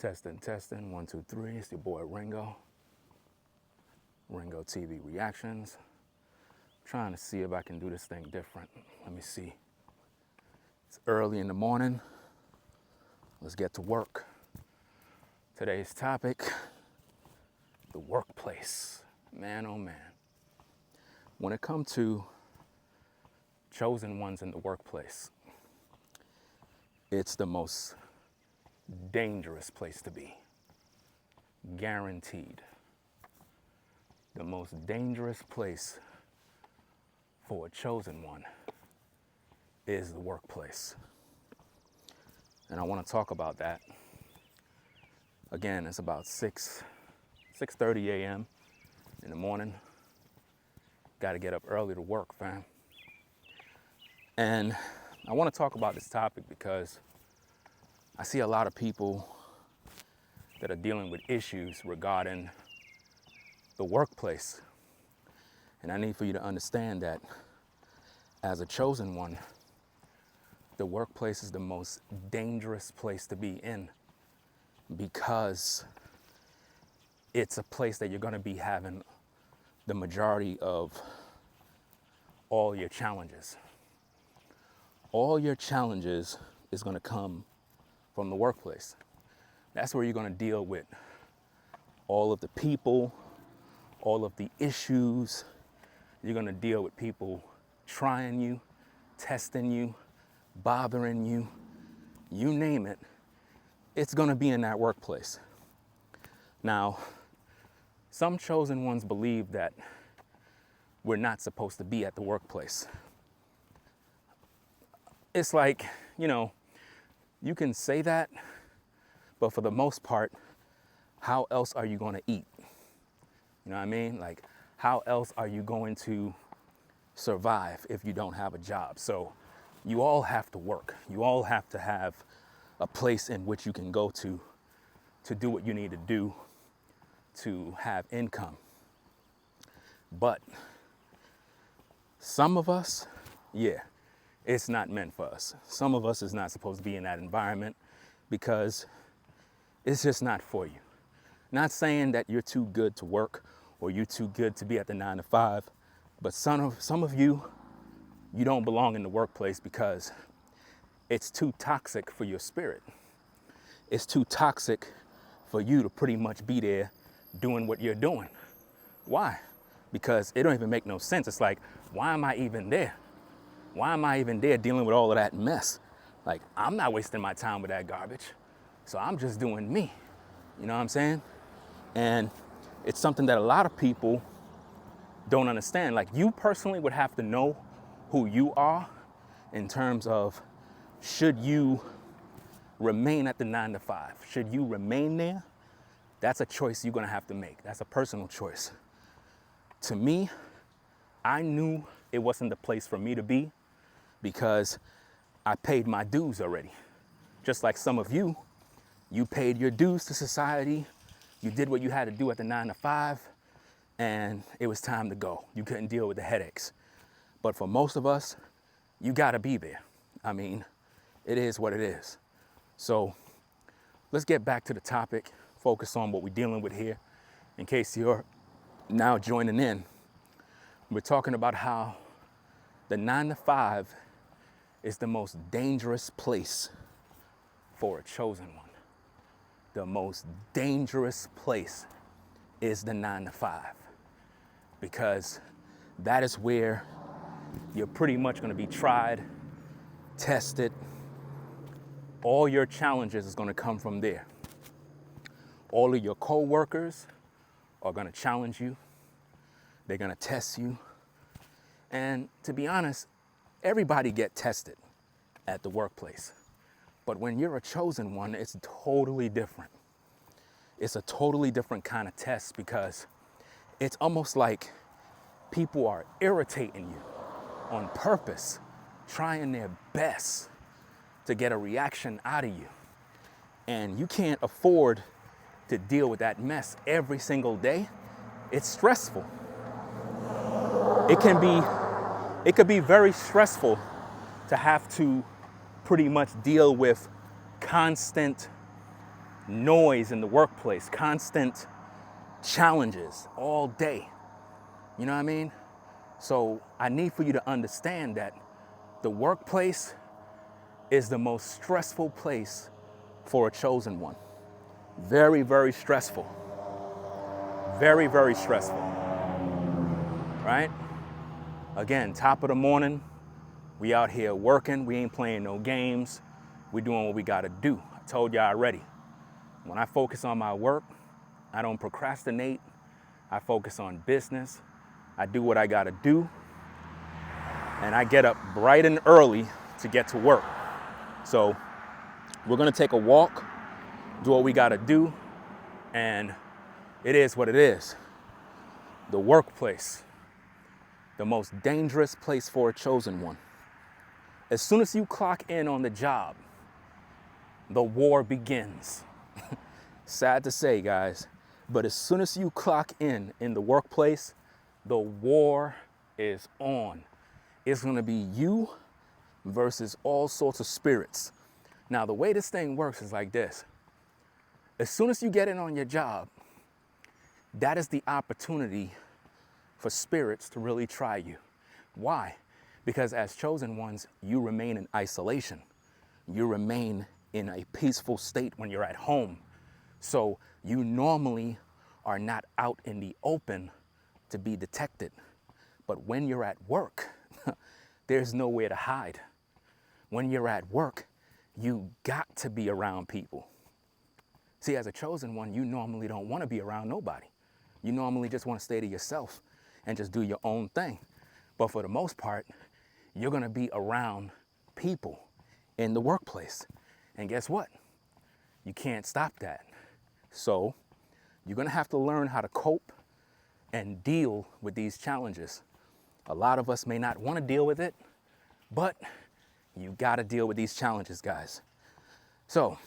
Testing, testing, 1, 2, 3. It's your boy Ringo. Ringo TV Reactions. Trying to see if I can do this thing different. Let me see. It's early in the morning. Let's get to work. Today's topic, the workplace. Man, oh man. When it comes to chosen ones in the workplace, it's the most dangerous place to be. Guaranteed. The most dangerous place for a chosen one is the workplace. And I want to talk about that. Again, it's about 6:30 a.m. in the morning. Got to get up early to work, fam. And I want to talk about this topic because I see a lot of people that are dealing with issues regarding the workplace. And I need for you to understand that as a chosen one, the workplace is the most dangerous place to be in because it's a place that you're going to be having the majority of all your challenges. All your challenges is going to come from the workplace. That's where you're going to deal with all of the people, all of the issues. You're going to deal with people trying you, testing you, bothering you, you name it. It's going to be in that workplace. Now, some chosen ones believe that we're not supposed to be at the workplace. It's like, you can say that, but for the most part, how else are you going to eat? You know what I mean? Like, how else are you going to survive if you don't have a job? So you all have to work. You all have to have a place in which you can go to do what you need to do to have income. But some of us, it's not meant for us. Some of us is not supposed to be in that environment because it's just not for you. Not saying that you're too good to work or you're too good to be at the 9 to 5, but some of you don't belong in the workplace because it's too toxic for your spirit. It's too toxic for you to pretty much be there doing what you're doing. Why? Because it don't even make no sense. It's like, why am I even there? Why am I even there dealing with all of that mess? Like, I'm not wasting my time with that garbage. So I'm just doing me. You know what I'm saying? And it's something that a lot of people don't understand. Like, you personally would have to know who you are in terms of, should you remain at the 9 to 5? Should you remain there? That's a choice you're gonna have to make. That's a personal choice. To me, I knew it wasn't the place for me to be because I paid my dues already. Just like some of you, you paid your dues to society. You did what you had to do at the 9 to 5, and it was time to go. You couldn't deal with the headaches. But for most of us, you gotta be there. I mean, it is what it is. So let's get back to the topic, focus on what we're dealing with here. In case you're now joining in, we're talking about how the 9 to 5 is the most dangerous place for a chosen one. The most dangerous place is the 9 to 5 because that is where you're pretty much going to be tried, tested. All your challenges is going to come from there. All of your co-workers are going to challenge you. They're going to test you. And to be honest, everybody get tested at the workplace. But when you're a chosen one, it's totally different. It's a totally different kind of test because it's almost like people are irritating you on purpose, trying their best to get a reaction out of you. And you can't afford to deal with that mess every single day. It's stressful. It could be very stressful to have to pretty much deal with constant noise in the workplace, constant challenges all day. You know what I mean? So I need for you to understand that the workplace is the most stressful place for a chosen one. Very, very stressful. Very, very stressful. Right? Again, top of the morning, we out here working. We ain't playing no games. We doing what we gotta do. I told you already. When I focus on my work, I don't procrastinate. I focus on business. I do what I gotta do. And I get up bright and early to get to work. So we're gonna take a walk, do what we gotta do, and it is what it is. The workplace, the most dangerous place for a chosen one. As soon as you clock in on the job, the war begins. Sad to say, guys, but as soon as you clock in the workplace, the war is on. It's gonna be you versus all sorts of spirits. Now, the way this thing works is like this. As soon as you get in on your job, that is the opportunity for spirits to really try you. Why? Because as chosen ones, you remain in isolation. You remain in a peaceful state when you're at home. So you normally are not out in the open to be detected. But when you're at work, there's nowhere to hide. When you're at work, you got to be around people. See, as a chosen one, you normally don't want to be around nobody. You normally just want to stay to yourself and just do your own thing. But for the most part, you're going to be around people in the workplace. And guess what? You can't stop that. So you're going to have to learn how to cope and deal with these challenges. A lot of us may not want to deal with it, but you got to deal with these challenges, guys. So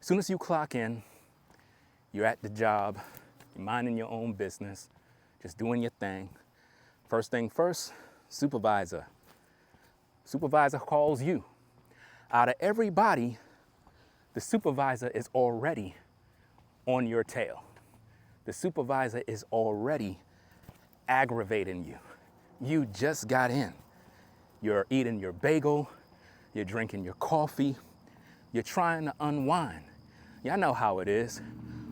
as soon as you clock in, you're at the job, you're minding your own business, just doing your thing. First thing first, supervisor. Supervisor calls you. Out of everybody, the supervisor is already on your tail. The supervisor is already aggravating you. You just got in. You're eating your bagel, you're drinking your coffee, you're trying to unwind. Y'all know how it is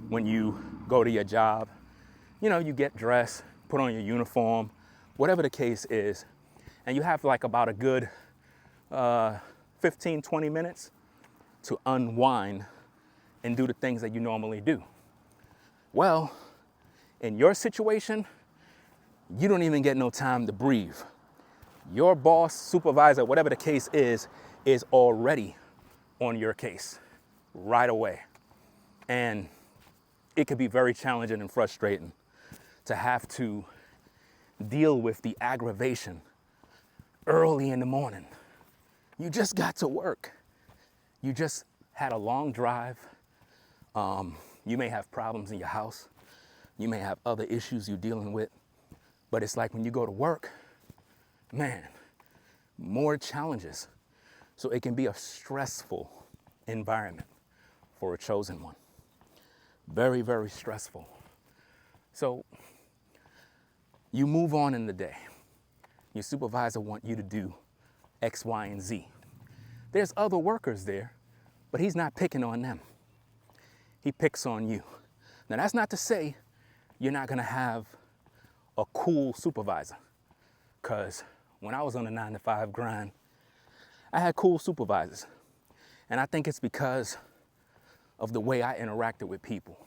when you go to your job. You know, you get dressed, put on your uniform, whatever the case is, and you have like about a good 15, 20 minutes to unwind and do the things that you normally do. Well, in your situation, you don't even get no time to breathe. Your boss, supervisor, whatever the case is already on your case right away. And it could be very challenging and frustrating to have to deal with the aggravation early in the morning. You just got to work. You just had a long drive. You may have problems in your house. You may have other issues you're dealing with. But it's like when you go to work, man, more challenges. So it can be a stressful environment for a chosen one. Very, very stressful. So you move on in the day. Your supervisor wants you to do X, Y, and Z. There's other workers there, but he's not picking on them. He picks on you. Now, that's not to say you're not gonna have a cool supervisor, because when I was on the 9-to-5 grind, I had cool supervisors. And I think it's because of the way I interacted with people,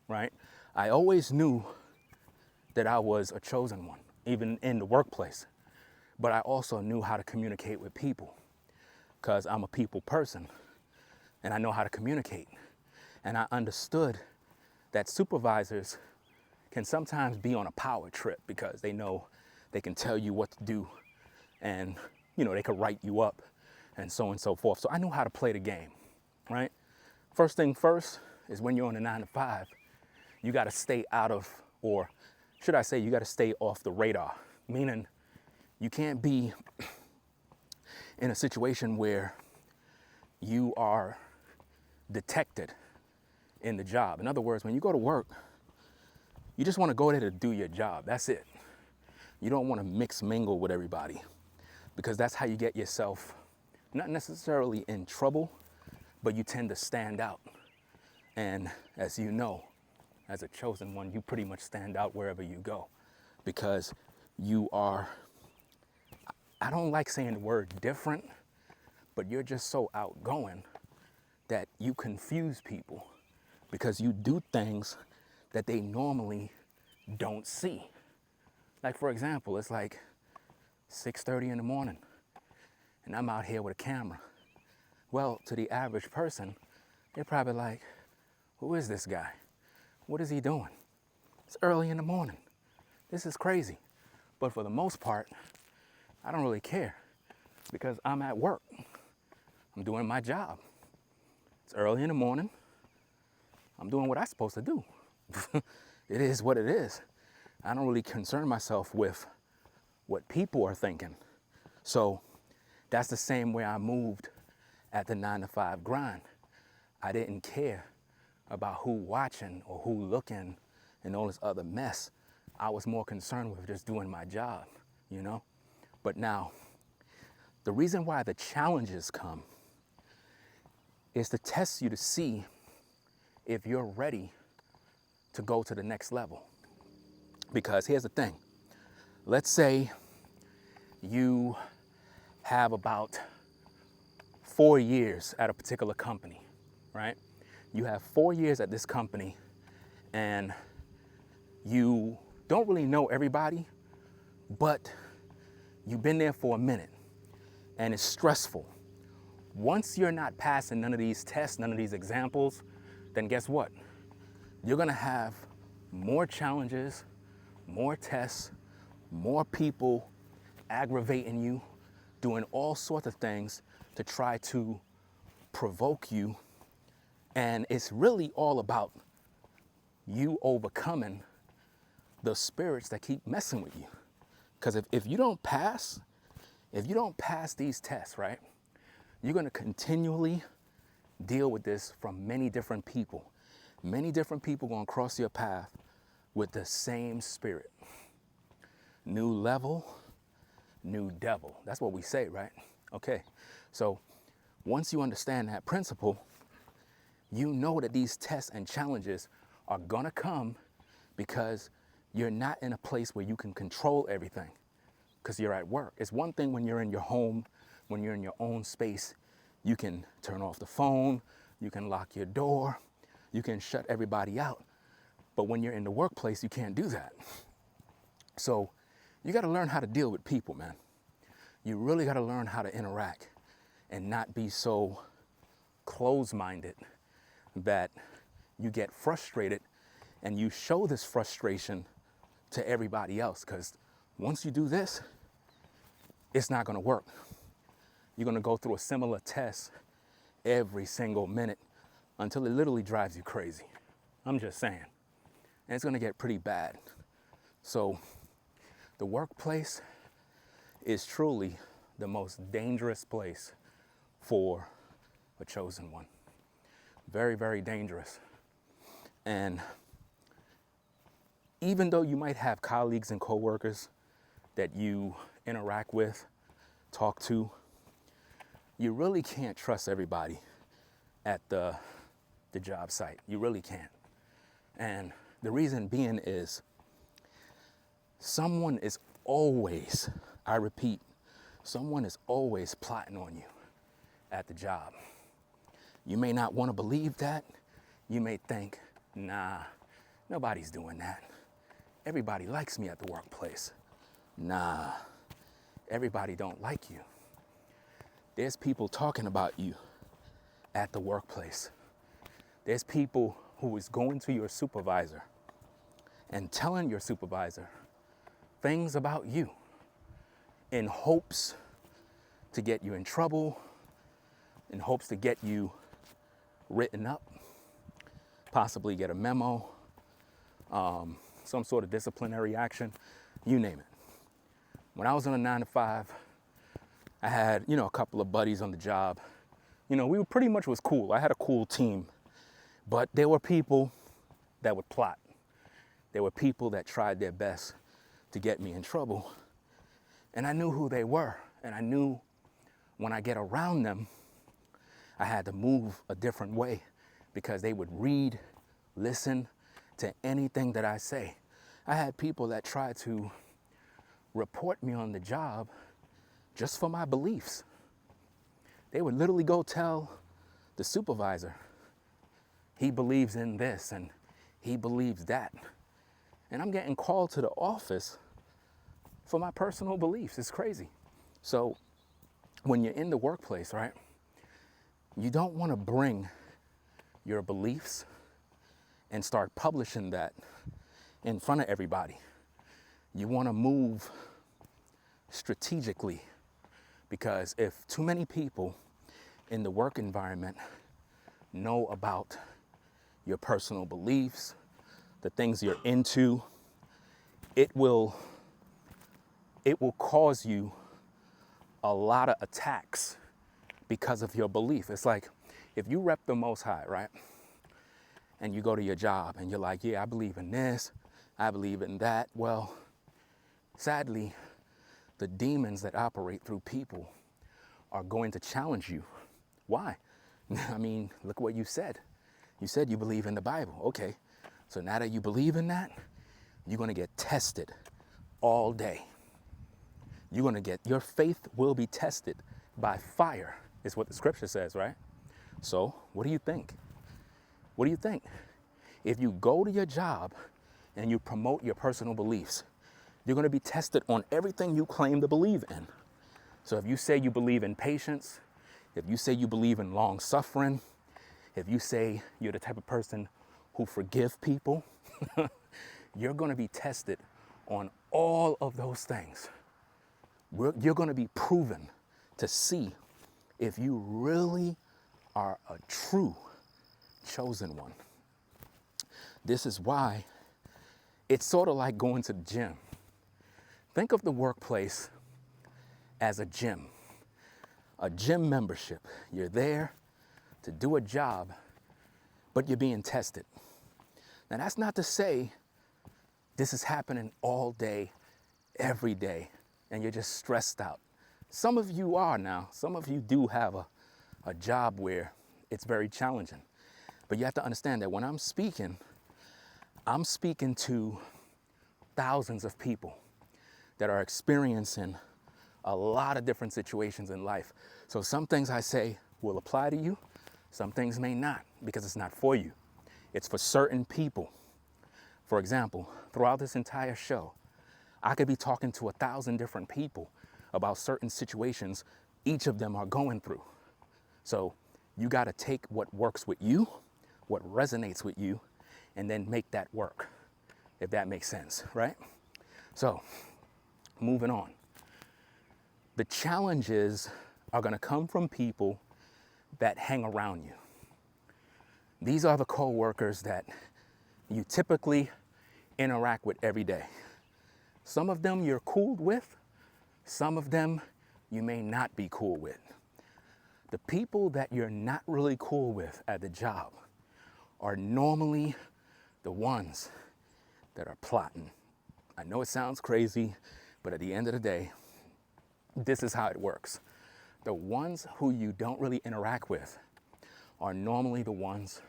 right? I always knew that I was a chosen one, even in the workplace. But I also knew how to communicate with people, because I'm a people person and I know how to communicate. And I understood that supervisors can sometimes be on a power trip because they know they can tell you what to do, and you know, they could write you up and so on and so forth. So I knew how to play the game, right? First thing first is when you're on a 9-to-5, you got to stay out of, or should I say, you got to stay off the radar, meaning you can't be in a situation where you are detected in the job. In other words, when you go to work, you just want to go there to do your job. That's it. You don't want to mix mingle with everybody, because that's how you get yourself not necessarily in trouble, but you tend to stand out. And as you know, as a chosen one, you pretty much stand out wherever you go, because you are, I don't like saying the word different, but you're just so outgoing that you confuse people, because you do things that they normally don't see. Like, for example, it's like 6:30 in the morning and I'm out here with a camera. Well, to the average person, they're probably like, who is this guy? What is he doing? It's early in the morning. This is crazy. But for the most part, I don't really care, because I'm at work. I'm doing my job. It's early in the morning. I'm doing what I'm supposed to do. It is what it is. I don't really concern myself with what people are thinking. So that's the same way I moved at the 9-to-5 grind. I didn't care about who watching or who looking and all this other mess. I was more concerned with just doing my job, you know? But now, the reason why the challenges come is to test you to see if you're ready to go to the next level. Because here's the thing. Let's say you have about 4 years at a particular company, right? You have 4 years at this company and you don't really know everybody, but you've been there for a minute and it's stressful. Once you're not passing none of these tests, none of these examples, then guess what? You're gonna have more challenges, more tests, more people aggravating you, doing all sorts of things to try to provoke you. And it's really all about you overcoming the spirits that keep messing with you. Because if you don't pass these tests, right, you're gonna continually deal with this from many different people. Many different people gonna cross your path with the same spirit. New level, new devil. That's what we say, right? Okay, so once you understand that principle, you know that these tests and challenges are gonna come because you're not in a place where you can control everything, because you're at work. It's one thing when you're in your home, when you're in your own space, you can turn off the phone, you can lock your door, you can shut everybody out. But when you're in the workplace, you can't do that. So you gotta learn how to deal with people, man. You really gotta learn how to interact and not be so closed-minded that you get frustrated and you show this frustration to everybody else. Because once you do this, it's not gonna work. You're gonna go through a similar test every single minute until it literally drives you crazy. I'm just saying. And it's gonna get pretty bad. So the workplace is truly the most dangerous place for a chosen one. Very, very dangerous. And even though you might have colleagues and coworkers that you interact with, talk to, you really can't trust everybody at the job site. You really can't. And the reason being is someone is always, I repeat, someone is always plotting on you at the job. You may not want to believe that. You may think, nah, nobody's doing that. Everybody likes me at the workplace. Nah, everybody don't like you. There's people talking about you at the workplace. There's people who is going to your supervisor and telling your supervisor things about you in hopes to get you in trouble, in hopes to get you written up, possibly get a memo, some sort of disciplinary action, you name it. When I was on a 9-to-5, I had, a couple of buddies on the job. We pretty much was cool. I had a cool team. But there were people that would plot. There were people that tried their best to get me in trouble. And I knew who they were. And I knew when I get around them, I had to move a different way because they would read, listen to anything that I say. I had people that tried to report me on the job just for my beliefs. They would literally go tell the supervisor, he believes in this and he believes that. And I'm getting called to the office for my personal beliefs. It's crazy. So when you're in the workplace, right, you don't want to bring your beliefs and start publishing that in front of everybody. You want to move strategically, because if too many people in the work environment know about your personal beliefs, the things you're into, it will cause you a lot of attacks because of your belief. It's like if you rep the Most High, right? And you go to your job and you're like, yeah, I believe in this, I believe in that. Well, sadly, the demons that operate through people are going to challenge you. Why? I mean, look what you said. You said you believe in the Bible. Okay, so now that you believe in that, you're going to get tested all day. Your faith will be tested by fire, is what the scripture says, right? So what do you think? What do you think? If you go to your job and you promote your personal beliefs, you're going to be tested on everything you claim to believe in. So if you say you believe in patience, if you say you believe in long suffering, if you say you're the type of person who forgive people, you're going to be tested on all of those things. You're going to be proven to see if you really are a true chosen one. This is why it's sort of like going to the gym. Think of the workplace as a gym membership. You're there to do a job, but you're being tested. Now, that's not to say this is happening all day, every day, and you're just stressed out. Some of you are now. Some of you do have a job where it's very challenging. But you have to understand that when I'm speaking to thousands of people that are experiencing a lot of different situations in life. So some things I say will apply to you, some things may not, because it's not for you. It's for certain people. For example, throughout this entire show, I could be talking to 1,000 different people about certain situations each of them are going through. So you got to take what works with you, what resonates with you, and then make that work, if that makes sense, right? So moving on. The challenges are going to come from people that hang around you. These are the co-workers that you typically interact with every day. Some of them you're cool with, some of them you may not be cool with. The people that you're not really cool with at the job are normally the ones that are plotting. I know it sounds crazy, but at the end of the day, this is how it works. The ones who you don't really interact with are normally the ones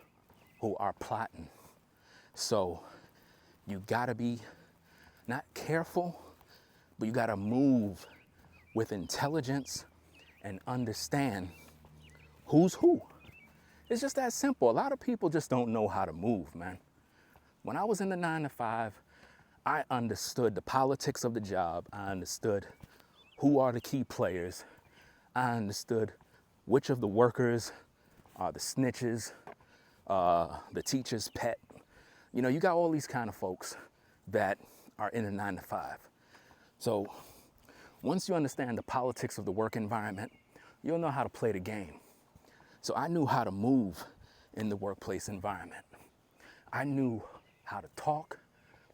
who are plotting. So you gotta be not careful, but you gotta move with intelligence and understand who's who. It's just that simple. A lot of people just don't know how to move, man. When I was in the 9-to-5, I understood the politics of the job. I understood who are the key players. I understood which of the workers are the snitches, the teacher's pet. You know, you got all these kind of folks that are in the 9-to-5. So once you understand the politics of the work environment, you'll know how to play the game. So I knew how to move in the workplace environment. I knew how to talk,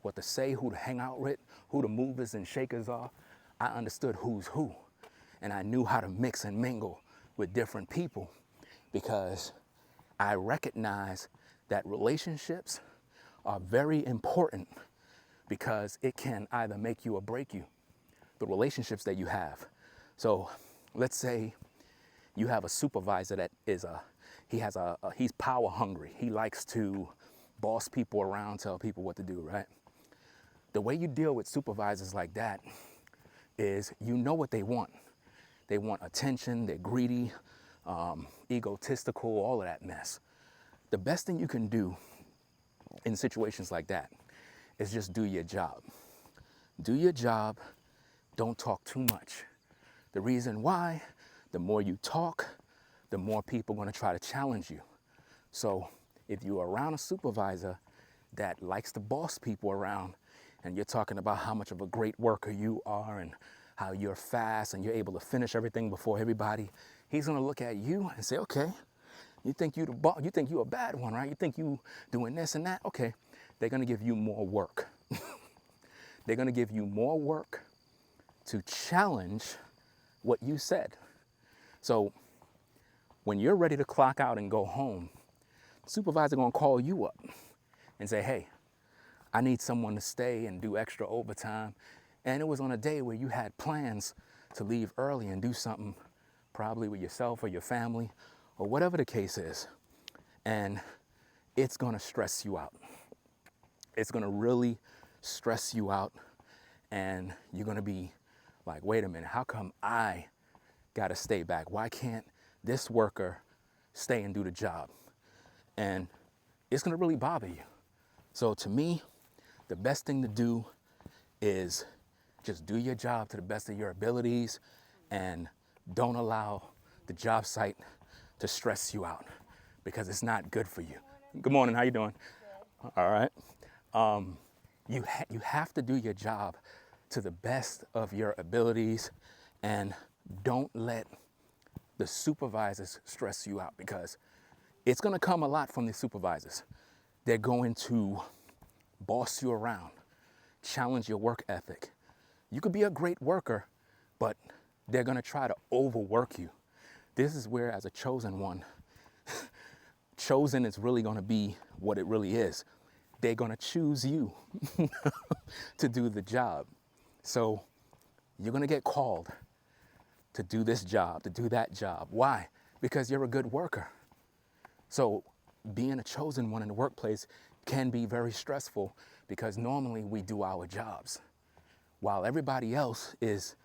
what to say, who to hang out with, who the movers and shakers are. I understood who's who. And I knew how to mix and mingle with different people because I recognized that relationships are very important because it can either make you or break you, the relationships that you have. So let's say you have a supervisor that is he's power hungry. He likes to boss people around, tell people what to do, right? The way you deal with supervisors like that is you know what they want. They want attention, they're greedy, egotistical, all of that mess. The best thing you can do in situations like that is just do your job. Do your job, don't talk too much. The reason why, the more you talk, the more people are gonna try to challenge you. So if you're around a supervisor that likes to boss people around and you're talking about how much of a great worker you are and how you're fast and you're able to finish everything before everybody, he's gonna look at you and say, okay, you think you the boss, you think you a bad one, right? You think you doing this and that? Okay, they're gonna give you more work. They're gonna give you more work to challenge what you said. So when you're ready to clock out and go home, the supervisor gonna call you up and say, hey, I need someone to stay and do extra overtime. And it was on a day where you had plans to leave early and do something probably with yourself or your family or whatever the case is. And it's gonna stress you out. It's gonna really stress you out. And you're gonna be like, wait a minute, how come I gotta stay back? Why can't this worker stay and do the job? And it's gonna really bother you. So to me, the best thing to do is just do your job to the best of your abilities and don't allow the job site to stress you out because it's not good for you. Good morning, how you doing? Good. All right. You have to do your job to the best of your abilities and don't let the supervisors stress you out because it's gonna come a lot from the supervisors. They're going to boss you around, challenge your work ethic. You could be a great worker, but they're gonna try to overwork you. This is where, as a chosen one, chosen is really gonna be what it really is. They're gonna choose you to do the job. So you're gonna get called to do this job, to do that job. Why? Because you're a good worker. So being a chosen one in the workplace can be very stressful because normally we do our jobs. While everybody else is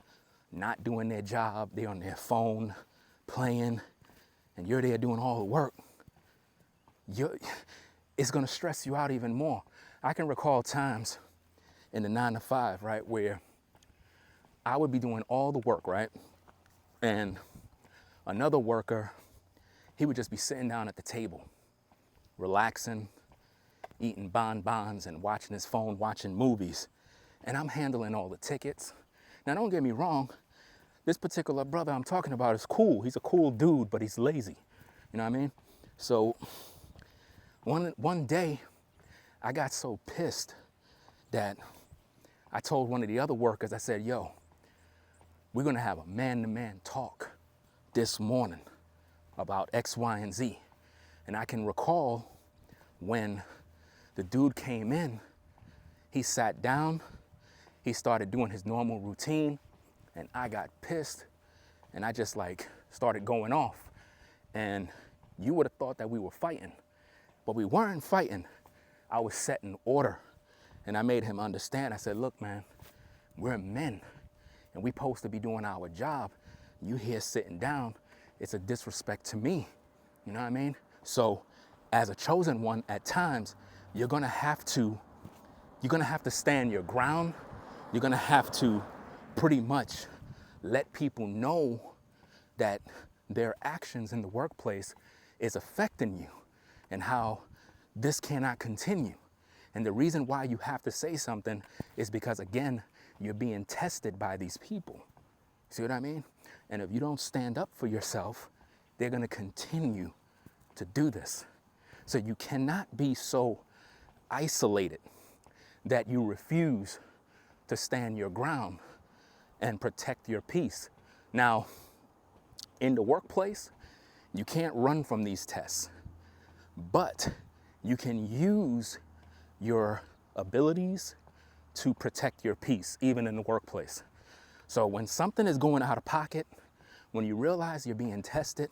not doing their job, they're on their phone playing, and you're there doing all the work, it's gonna stress you out even more. I can recall times in the 9 to 5, right, where I would be doing all the work, right? And another worker, he would just be sitting down at the table, relaxing, eating bonbons and watching his phone, watching movies. And I'm handling all the tickets. Now, don't get me wrong. This particular brother I'm talking about is cool. He's a cool dude, but he's lazy. You know what I mean? So one day, I got so pissed that I told one of the other workers, I said, yo, we're gonna have a man-to-man talk this morning about X, Y, and Z. And I can recall when the dude came in, he sat down, he started doing his normal routine, and I got pissed, and I just like started going off. And you would have thought that we were fighting, but we weren't fighting. I was setting order, and I made him understand. I said, look, man, we're men, and we supposed to be doing our job. You here sitting down, it's a disrespect to me. You know what I mean? So as a chosen one, at times, you're gonna have to stand your ground. You're gonna have to pretty much let people know that their actions in the workplace is affecting you and how this cannot continue. And the reason why you have to say something is because, again, you're being tested by these people. See what I mean? And if you don't stand up for yourself, they're gonna continue to do this. So you cannot be so isolated that you refuse to stand your ground and protect your peace. Now, in the workplace, you can't run from these tests, but you can use your abilities to protect your peace, even in the workplace. So when something is going out of pocket, when you realize you're being tested,